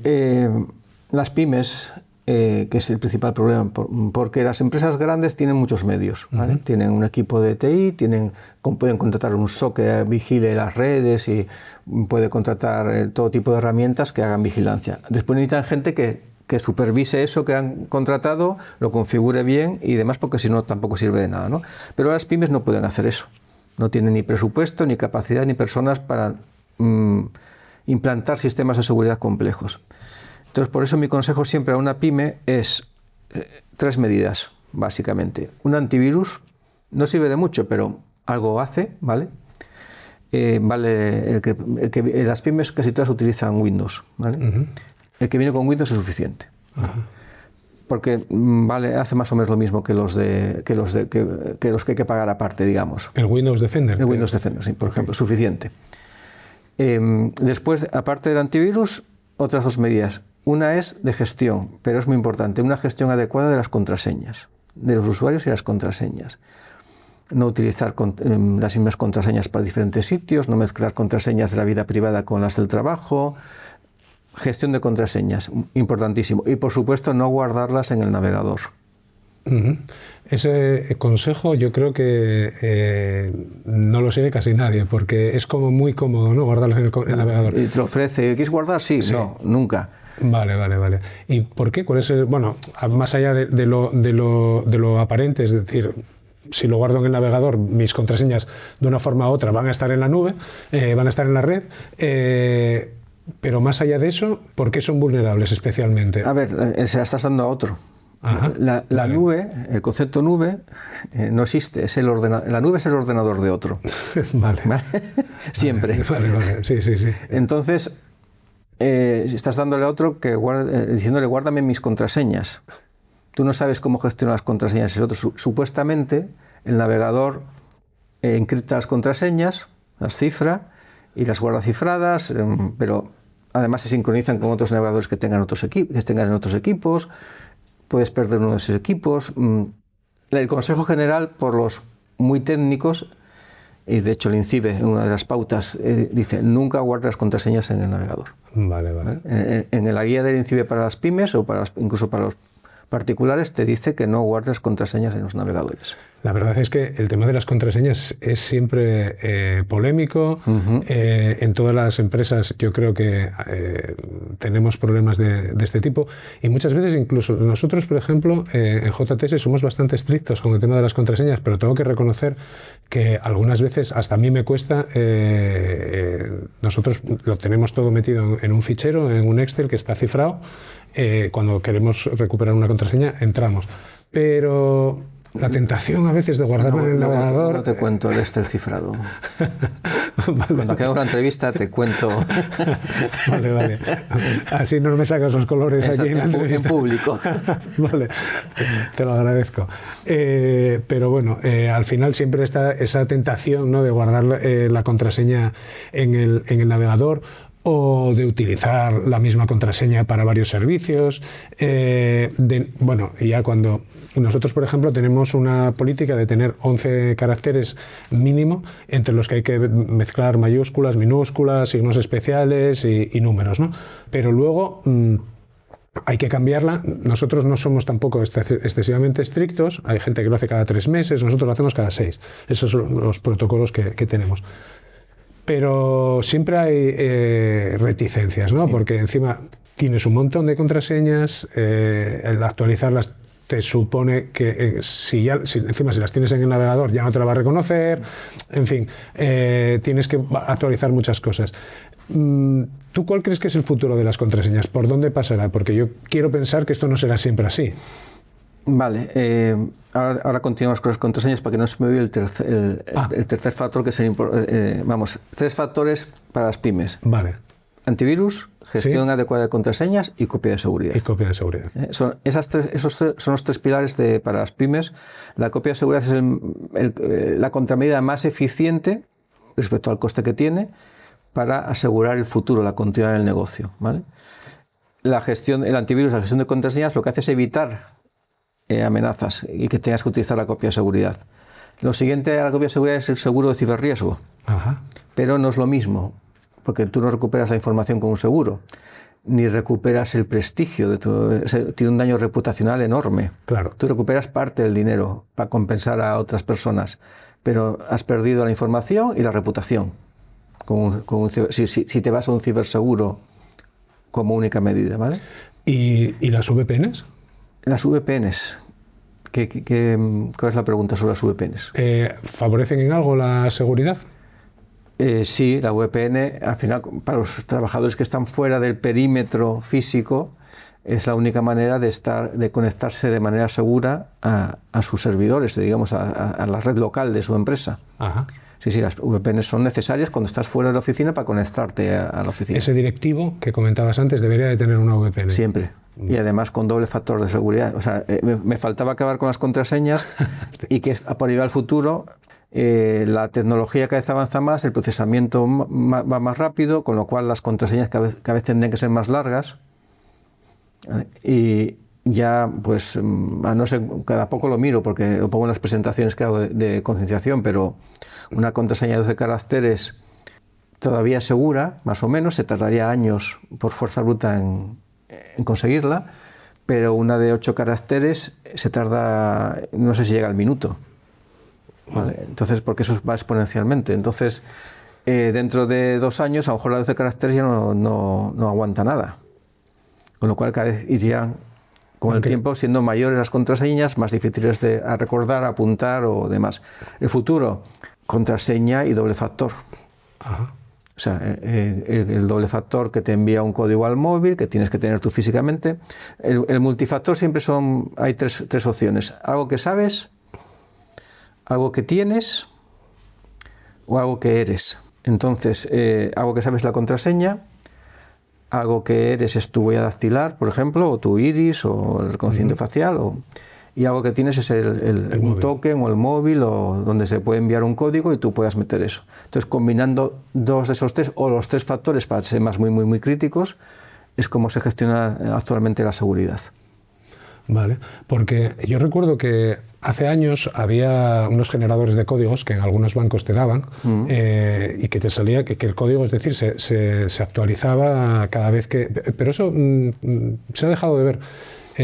las pymes, que es el principal problema, porque las empresas grandes tienen muchos medios, ¿vale? Tienen un equipo de TI, pueden contratar un SOC que vigile las redes y puede contratar todo tipo de herramientas que hagan vigilancia. Después necesitan gente que supervise eso que han contratado, lo configure bien y demás, porque si no tampoco sirve de nada, ¿no? Pero las pymes no pueden hacer eso. No tienen ni presupuesto, ni capacidad, ni personas para implantar sistemas de seguridad complejos. Entonces, por eso mi consejo siempre a una pyme es 3 medidas, básicamente. Un antivirus no sirve de mucho, pero algo hace, ¿vale? Las pymes casi todas utilizan Windows, ¿vale? El que viene con Windows es suficiente. Porque hace más o menos lo mismo que los que hay que pagar aparte, digamos. El Windows Defender. El Windows Defender, sí, por ejemplo, suficiente. Después, aparte del antivirus, otras 2 medidas. Una es de gestión, pero es muy importante, una gestión adecuada de las contraseñas, de los usuarios y las contraseñas. No utilizar las mismas contraseñas para diferentes sitios, no mezclar contraseñas de la vida privada con las del trabajo. Gestión de contraseñas, importantísimo. Y por supuesto no guardarlas en el navegador. Ese consejo yo creo que no lo sigue casi nadie, porque es como muy cómodo, ¿no? Guardarlas en el navegador. Y te lo ofrece, ¿quieres guardar? Sí, no, nunca. Vale. ¿Y por qué? ¿Cuál es bueno, más allá de lo aparente, es decir, si lo guardo en el navegador, mis contraseñas de una forma u otra van a estar en la nube, van a estar en la red, pero más allá de eso, ¿por qué son vulnerables especialmente? A ver, se la estás dando a otro. La nube, el concepto nube, no existe. La nube es el ordenador de otro. Vale. Siempre. Vale. Sí. Entonces, estás dándole a otro diciéndole guárdame mis contraseñas. Tú no sabes cómo gestionar las contraseñas de otro. Supuestamente, el navegador encripta las contraseñas, las cifra y las guarda cifradas, pero además se sincronizan con otros navegadores que tengan en otros equipos. Puedes perder uno de esos equipos. El consejo general, por los muy técnicos, y de hecho el INCIBE, en una de las pautas, dice nunca guardes las contraseñas en el navegador. Vale. En la guía del INCIBE para las pymes o incluso para los particulares te dice que no guardes contraseñas en los navegadores. La verdad es que el tema de las contraseñas es siempre polémico. En todas las empresas yo creo que tenemos problemas de este tipo y muchas veces incluso nosotros, por ejemplo, en JTS somos bastante estrictos con el tema de las contraseñas, pero tengo que reconocer que algunas veces hasta a mí me cuesta. Nosotros lo tenemos todo metido en un fichero, en un Excel que está cifrado. Cuando queremos recuperar una contraseña entramos, pero la tentación a veces de guardarlo en el navegador... No te cuento el Excel cifrado. Vale. Cuando acabemos la entrevista te cuento... Vale. Así no me sacas los colores aquí en la entrevista. En público. Vale, te lo agradezco. Pero bueno, al final siempre está esa tentación, ¿no?, de guardar la contraseña en el navegador, o de utilizar la misma contraseña para varios servicios. Ya cuando nosotros, por ejemplo, tenemos una política de tener 11 caracteres mínimo, entre los que hay que mezclar mayúsculas, minúsculas, signos especiales y números, ¿no? Pero luego hay que cambiarla. Nosotros no somos tampoco excesivamente estrictos. Hay gente que lo hace cada 3 meses, nosotros lo hacemos cada 6. Esos son los protocolos que tenemos. Pero siempre hay reticencias, ¿no? Sí. Porque encima tienes un montón de contraseñas, el actualizarlas te supone que si encima si las tienes en el navegador ya no te la va a reconocer, en fin, tienes que actualizar muchas cosas. ¿Tú cuál crees que es el futuro de las contraseñas? ¿Por dónde pasará? Porque yo quiero pensar que esto no será siempre así. Vale, ahora continuamos con las contraseñas para que no se me olvide el tercer factor, que es vamos, 3 factores para las pymes. Vale. Antivirus, gestión adecuada de contraseñas y copia de seguridad. Y copia de seguridad. Esos son los 3 pilares para las pymes. La copia de seguridad es la contramedida más eficiente respecto al coste que tiene para asegurar el futuro, la continuidad del negocio, ¿vale? El antivirus, la gestión de contraseñas, lo que hace es evitar amenazas y que tengas que utilizar la copia de seguridad. Lo siguiente a la copia de seguridad es el seguro de ciberriesgo. Ajá. Pero no es lo mismo, porque tú no recuperas la información con un seguro, ni recuperas el prestigio tiene un daño reputacional enorme. Claro. Tú recuperas parte del dinero para compensar a otras personas, pero has perdido la información y la reputación. Si te vas a un ciberseguro como única medida, ¿vale? ¿Y las VPNs? Las VPNs. ¿Cuál es la pregunta sobre las VPNs? ¿Favorecen en algo la seguridad? Sí, la VPN, al final, para los trabajadores que están fuera del perímetro físico, es la única manera de conectarse de manera segura a sus servidores, digamos, a la red local de su empresa. Ajá. Sí, las VPNs son necesarias cuando estás fuera de la oficina para conectarte a la oficina. Ese directivo que comentabas antes debería de tener una VPN. Siempre. Y además con doble factor de seguridad. O sea, me faltaba acabar con las contraseñas y que por ir al futuro, la tecnología cada vez avanza más, el procesamiento va más rápido, con lo cual las contraseñas cada vez tendrían que ser más largas. ¿Vale? Y ya, pues, no sé, cada poco lo miro porque lo pongo en las presentaciones que hago de concienciación, pero una contraseña de 12 caracteres todavía segura, más o menos, se tardaría años por fuerza bruta en conseguirla, pero una de 8 caracteres se tarda, no sé si llega al minuto. ¿Vale? Entonces, porque eso va exponencialmente. Entonces, dentro de 2 años, a lo mejor la de 12 caracteres ya no aguanta nada. Con lo cual, cada vez irían con el tiempo siendo mayores las contraseñas, más difíciles a recordar, apuntar o demás. El futuro, contraseña y doble factor. Ajá. O sea, el doble factor que te envía un código al móvil, que tienes que tener tú físicamente. El multifactor siempre hay tres opciones. Algo que sabes, algo que tienes o algo que eres. Entonces, algo que sabes es la contraseña, algo que eres es tu huella dactilar, por ejemplo, o tu iris, o el reconocimiento facial, y algo que tienes es un token o el móvil, o donde se puede enviar un código y tú puedas meter eso. Entonces, combinando 2 de esos 3 o los 3 factores para ser más muy críticos, es como se gestiona actualmente la seguridad. Vale, porque yo recuerdo que hace años había unos generadores de códigos que en algunos bancos te daban y que te salía que el código, es decir, se actualizaba cada vez que... Pero eso se ha dejado de ver.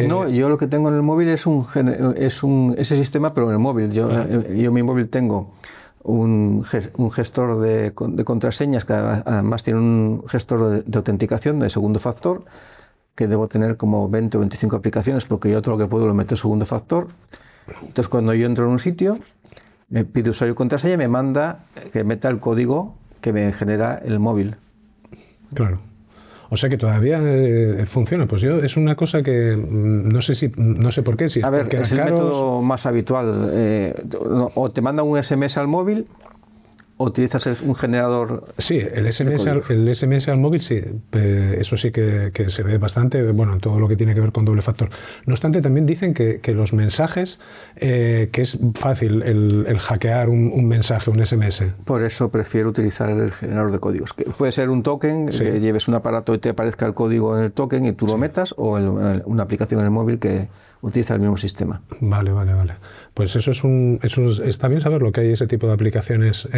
No, yo lo que tengo en el móvil es ese sistema, pero en el móvil. Yo en mi móvil tengo un gestor de contraseñas que además tiene un gestor de autenticación de segundo factor, que debo tener como 20 o 25 aplicaciones, porque yo todo lo que puedo lo meto en segundo factor. Entonces, cuando yo entro en un sitio, me pide usuario y contraseña y me manda que meta el código que me genera el móvil. Claro. O sea que todavía funciona. Pues yo es una cosa que no sé por qué. Si a ver, es el método más habitual. O te manda un SMS al móvil, ¿o utilizas un generador? Sí, el SMS al móvil, sí. Eso sí que se ve bastante, bueno, en todo lo que tiene que ver con doble factor. No obstante, también dicen que los mensajes, que es fácil el hackear un mensaje, un SMS. Por eso prefiero utilizar el generador de códigos. Que puede ser un token, que lleves un aparato y te aparezca el código en el token y tú lo metas, o una aplicación en el móvil que utiliza el mismo sistema. Vale. Pues eso está bien saber lo que hay ese tipo de aplicaciones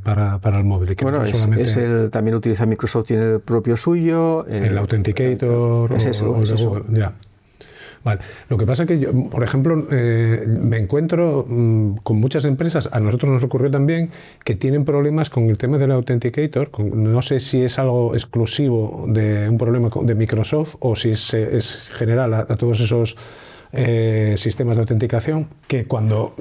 para el móvil. Que Bueno, no solamente también utiliza Microsoft, tiene el propio suyo. El Authenticator es eso. Google, ya. Vale. Lo que pasa es que yo, por ejemplo, me encuentro con muchas empresas, a nosotros nos ocurrió también, que tienen problemas con el tema del Authenticator. No sé si es algo exclusivo de un problema de Microsoft o si es general a todos esos sistemas de autenticación, que cuando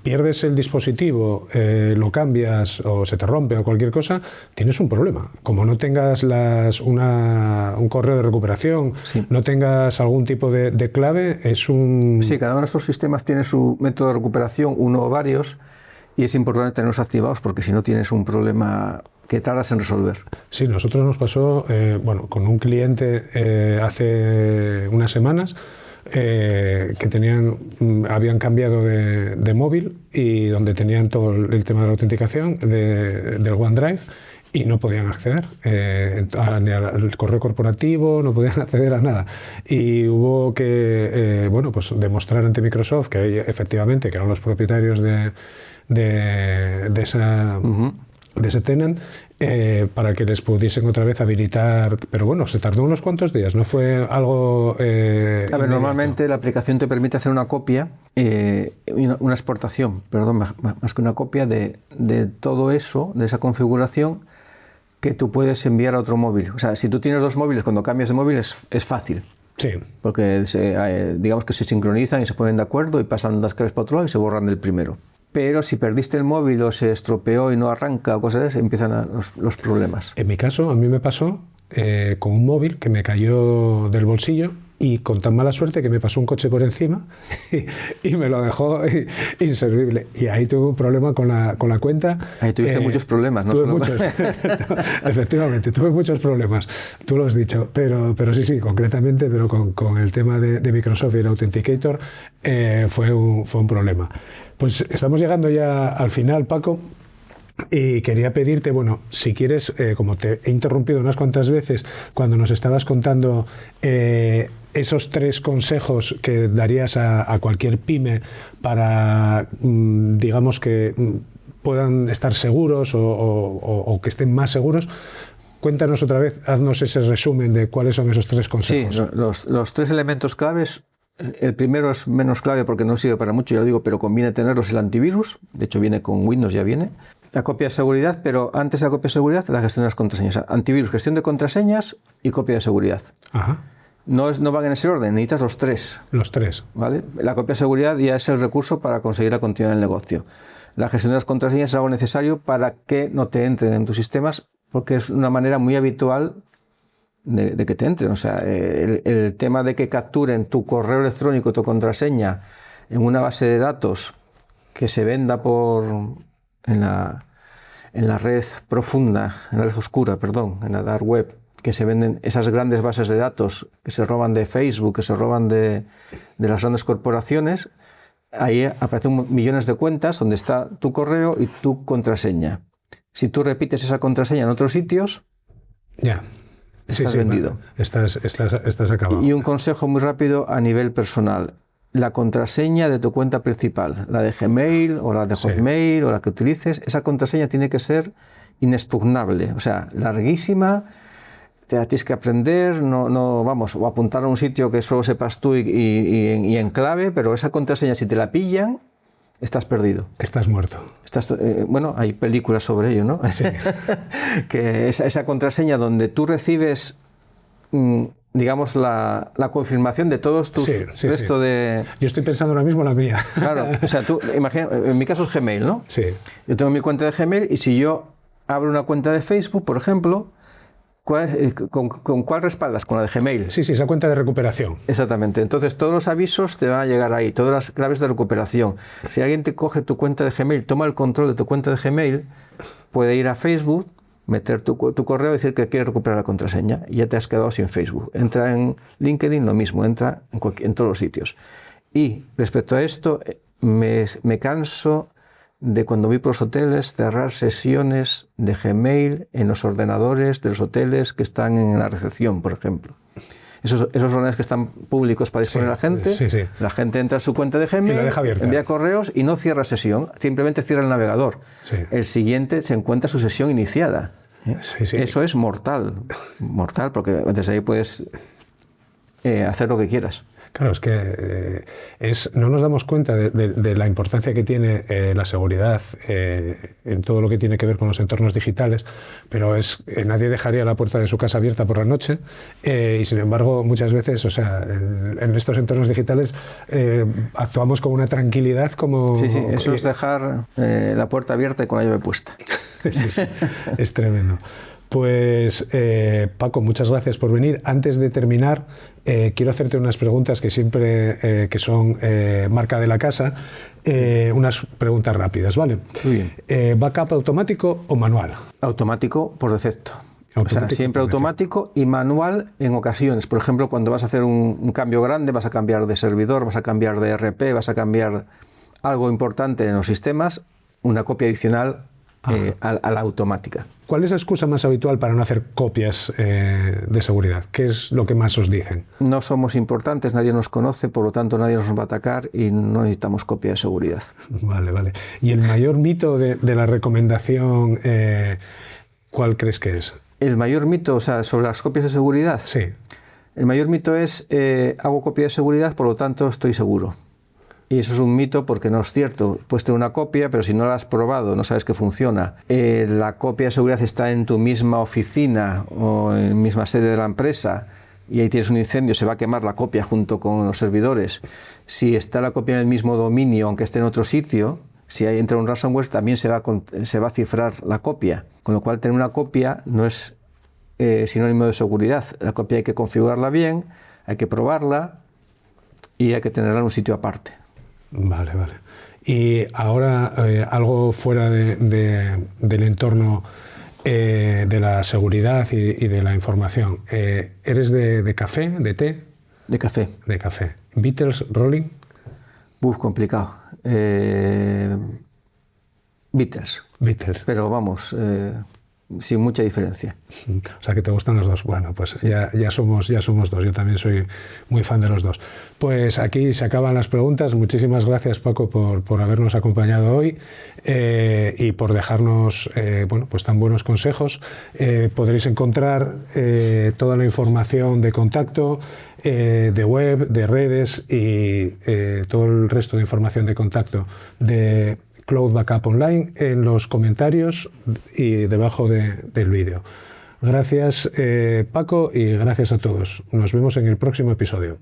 pierdes el dispositivo, lo cambias o se te rompe o cualquier cosa, tienes un problema. Como no tengas un correo de recuperación, sí, no tengas algún tipo de clave, es un... Sí, cada uno de estos sistemas tiene su método de recuperación, uno o varios, y es importante tenerlos activados porque si no tienes un problema que tardas en resolver. Sí, nosotros nos pasó, con un cliente hace unas semanas, que habían cambiado de móvil y donde tenían todo el tema de la autenticación del OneDrive y no podían acceder ni al correo corporativo, no podían acceder a nada. Y hubo que demostrar ante Microsoft que efectivamente que eran los propietarios de ese tenant, para que les pudiesen otra vez habilitar, pero bueno, se tardó unos cuantos días, no fue algo... normalmente la aplicación te permite hacer una copia, una exportación, más que una copia de todo eso, de esa configuración que tú puedes enviar a otro móvil. O sea, si tú tienes dos móviles, cuando cambias de móvil es fácil. Sí. Porque digamos que se sincronizan y se ponen de acuerdo y pasan las claves para otro lado y se borran del primero. Pero si perdiste el móvil o se estropeó y no arranca o cosas así, empiezan los problemas. En mi caso, a mí me pasó con un móvil que me cayó del bolsillo y con tan mala suerte que me pasó un coche por encima y me lo dejó inservible. Y ahí tuve un problema con la cuenta. Ahí tuviste muchos problemas, ¿no? Muchos. Efectivamente, tuve muchos problemas. Tú lo has dicho. Pero sí, concretamente, pero con el tema de Microsoft y el Authenticator fue un problema. Pues estamos llegando ya al final, Paco, y quería pedirte, si quieres, como te he interrumpido unas cuantas veces cuando nos estabas contando esos 3 consejos que darías a cualquier pyme para, digamos, que puedan estar seguros o que estén más seguros. Cuéntanos otra vez, haznos ese resumen de cuáles son esos 3 consejos. Sí, los 3 elementos claves. El primero es menos clave porque no sirve para mucho, ya lo digo, pero conviene tenerlos, el antivirus. De hecho, viene con Windows, ya viene. La copia de seguridad, pero antes de la copia de seguridad, la gestión de las contraseñas. Antivirus, gestión de contraseñas y copia de seguridad. Ajá. No van en ese orden, necesitas los 3. Los 3. ¿Vale? La copia de seguridad ya es el recurso para conseguir la continuidad del negocio. La gestión de las contraseñas es algo necesario para que no te entren en tus sistemas, porque es una manera muy habitual de que te entren. O sea, el tema de que capturen tu correo electrónico, tu contraseña en una base de datos que se venda en la red profunda, en la red oscura, en la dark web, que se venden esas grandes bases de datos que se roban de Facebook, que se roban de las grandes corporaciones. Ahí aparecen millones de cuentas donde está tu correo y tu contraseña. Si tú repites esa contraseña en otros sitios, ya. Estás vendido. Estás acabado. Y un consejo muy rápido a nivel personal. La contraseña de tu cuenta principal, la de Gmail o la de Hotmail o la que utilices, esa contraseña tiene que ser inexpugnable, o sea, larguísima, te la tienes que aprender, o apuntar a un sitio que solo sepas tú y en clave, pero esa contraseña, si te la pillan, estás perdido. Estás muerto. Hay películas sobre ello, ¿no? Sí. Que esa contraseña donde tú recibes, digamos, la confirmación de todos tus resto de... Yo estoy pensando ahora mismo en la mía. Claro, o sea, tú imagina, en mi caso es Gmail, ¿no? Sí. Yo tengo mi cuenta de Gmail y si yo abro una cuenta de Facebook, por ejemplo, ¿con cuál respaldas? Con la de Gmail. Sí, esa cuenta de recuperación. Exactamente. Entonces, todos los avisos te van a llegar ahí, todas las claves de recuperación. Si alguien te coge tu cuenta de Gmail, toma el control de tu cuenta de Gmail, puede ir a Facebook, meter tu correo y decir que quiere recuperar la contraseña y ya te has quedado sin Facebook. Entra en LinkedIn, lo mismo, entra en todos los sitios. Y respecto a esto, me canso de cuando voy por los hoteles cerrar sesiones de Gmail en los ordenadores de los hoteles que están en la recepción, por ejemplo. esos ordenadores que están públicos para disponer a la gente. Sí, sí. La gente entra a su cuenta de Gmail, Y la deja abierta. envía correos y no cierra sesión, simplemente cierra el navegador. Sí. El siguiente se encuentra su sesión iniciada. Sí, sí. Eso es mortal, porque desde ahí puedes hacer lo que quieras. Claro, es que no nos damos cuenta de la importancia que tiene la seguridad en todo lo que tiene que ver con los entornos digitales, pero nadie dejaría la puerta de su casa abierta por la noche y sin embargo muchas veces, o sea, en estos entornos digitales actuamos con una tranquilidad como... Sí, eso es dejar la puerta abierta y con la llave puesta. Es tremendo. Pues Paco, muchas gracias por venir. Antes de terminar, quiero hacerte unas preguntas que siempre que son marca de la casa, unas preguntas rápidas, ¿vale? Muy bien. ¿Backup automático o manual? Automático por defecto. Automático, o sea, siempre automático y manual en ocasiones. Por ejemplo, cuando vas a hacer un cambio grande, vas a cambiar de servidor, vas a cambiar de ERP, vas a cambiar algo importante en los sistemas, una copia adicional a la automática. ¿Cuál es la excusa más habitual para no hacer copias de seguridad? ¿Qué es lo que más os dicen? No somos importantes, nadie nos conoce, por lo tanto nadie nos va a atacar y no necesitamos copia de seguridad. Vale, vale. ¿Y el mayor mito de la recomendación, cuál crees que es? El mayor mito, o sea, sobre las copias de seguridad. Sí. El mayor mito es, hago copia de seguridad, por lo tanto estoy seguro. Y eso es un mito porque no es cierto. Puedes tener una copia, pero si no la has probado, no sabes que funciona. La copia de seguridad está en tu misma oficina o en la misma sede de la empresa y ahí tienes un incendio, se va a quemar la copia junto con los servidores. Si está la copia en el mismo dominio, aunque esté en otro sitio, si entra un ransomware, también se va a cifrar la copia. Con lo cual, tener una copia no es sinónimo de seguridad. La copia hay que configurarla bien, hay que probarla y hay que tenerla en un sitio aparte. Vale, vale. Y ahora algo fuera del entorno de la seguridad y de la información. ¿Eres de café, de té? De café. De café. ¿Beatles, Rolling? Complicado. Beatles. Beatles. Pero vamos, sin mucha diferencia. O sea, que te gustan los dos. Bueno, pues sí. ya somos dos. Yo también soy muy fan de los dos. Pues aquí se acaban las preguntas. Muchísimas gracias, Paco, por habernos acompañado hoy y por dejarnos pues tan buenos consejos. Podréis encontrar toda la información de contacto, de web, de redes y todo el resto de información de contacto de Cloud Backup Online en los comentarios y debajo del vídeo. Gracias, Paco, y gracias a todos. Nos vemos en el próximo episodio.